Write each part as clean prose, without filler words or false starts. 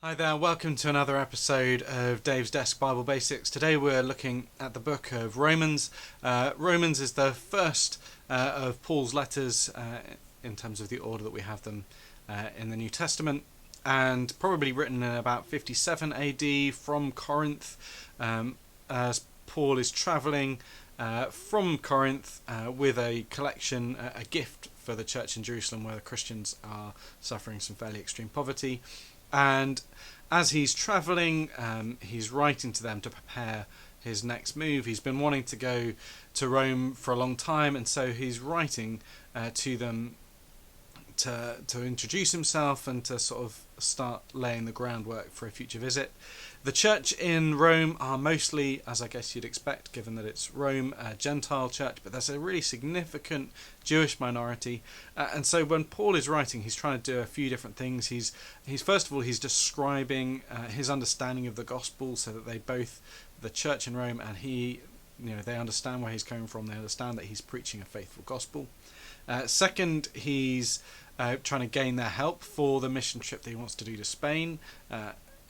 Hi there, welcome to another episode of Dave's Desk Bible Basics. Today we're looking at the book of Romans. Romans is the first of Paul's letters in terms of the order that we have them in the New Testament, and probably written in about 57 AD from Corinth, as Paul is travelling from Corinth with a collection, a gift for the church in Jerusalem where the Christians are suffering some fairly extreme poverty. And as he's travelling, he's writing to them to prepare his next move. He's been wanting to go to Rome for a long time, and so he's writing to them to introduce himself and to sort of start laying the groundwork for a future visit. The church in Rome are mostly, as I guess you'd expect, given that it's Rome, a Gentile church, but there's a really significant Jewish minority. And so when Paul is writing, he's trying to do a few different things. He's first of all, he's describing his understanding of the gospel, so that they both, the church in Rome and he, they understand where he's coming from. They understand that he's preaching a faithful gospel. Second, he's trying to gain their help for the mission trip that he wants to do to Spain.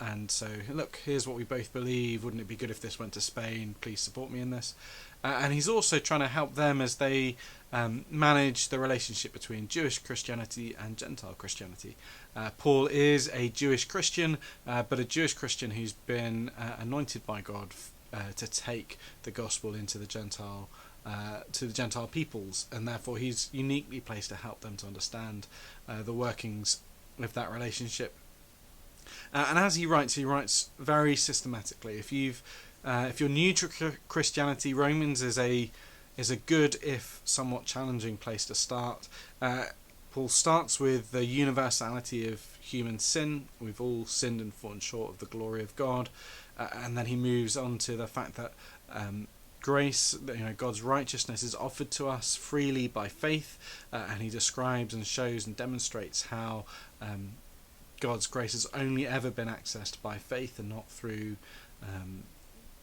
And so, look, here's what we both believe. Wouldn't it be good if this went to Spain? Please support me in this. And he's also trying to help them as they manage the relationship between Jewish Christianity and Gentile Christianity. Paul is a Jewish Christian, but a Jewish Christian who's been anointed by God to take the gospel into the Gentile to the Gentile peoples, and therefore he's uniquely placed to help them to understand the workings of that relationship. And as he writes very systematically. If you're new to Christianity, Romans is a good, if somewhat challenging, place to start. Paul starts with the universality of human sin. We've all sinned and fallen short of the glory of God, and then he moves on to the fact that grace, God's righteousness, is offered to us freely by faith, and he describes and shows and demonstrates how God's grace has only ever been accessed by faith and not through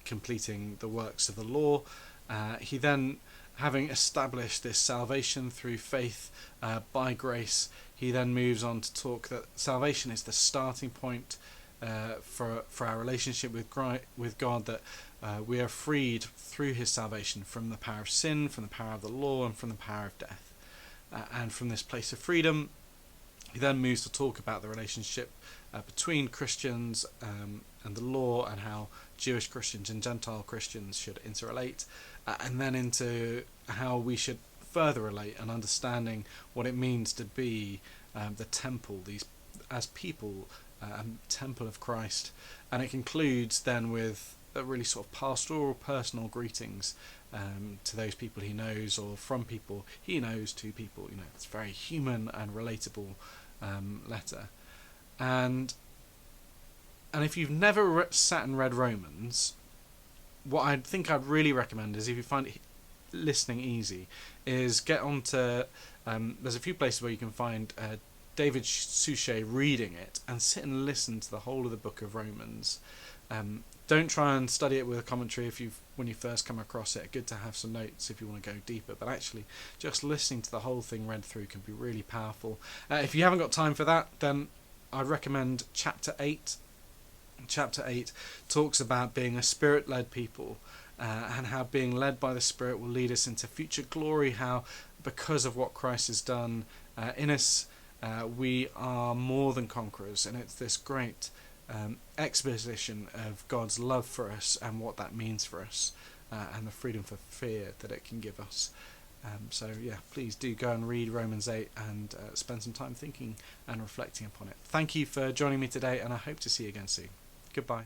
completing the works of the law. He then, having established this salvation through faith by grace, he then moves on to talk that salvation is the starting point for our relationship with God, that we are freed through his salvation from the power of sin, from the power of the law, and from the power of death. And from this place of freedom, he then moves to talk about the relationship between Christians and the law, and how Jewish Christians and Gentile Christians should interrelate, and then into how we should further relate and understanding what it means to be the temple, as people, temple of Christ. And it concludes then with a really sort of pastoral, personal greetings to those people he knows, or from people he knows to people. It's a very human and relatable letter. And if you've never sat and read Romans, what I think I'd really recommend is, if you find it listening easy, is get on to there's a few places where you can find David Suchet reading it, and sit and listen to the whole of the book of Romans. Don't try and study it with a commentary when you first come across it. Good to have some notes if you want to go deeper, but actually just listening to the whole thing read through can be really powerful. If you haven't got time for that, then I'd recommend chapter 8. Chapter 8 talks about being a spirit-led people, and how being led by the Spirit will lead us into future glory, how because of what Christ has done in us, we are more than conquerors. And it's this great exposition of God's love for us and what that means for us, and the freedom for fear that it can give us. So please do go and read Romans 8 and spend some time thinking and reflecting upon it. Thank you for joining me today, and I hope to see you again soon. Goodbye.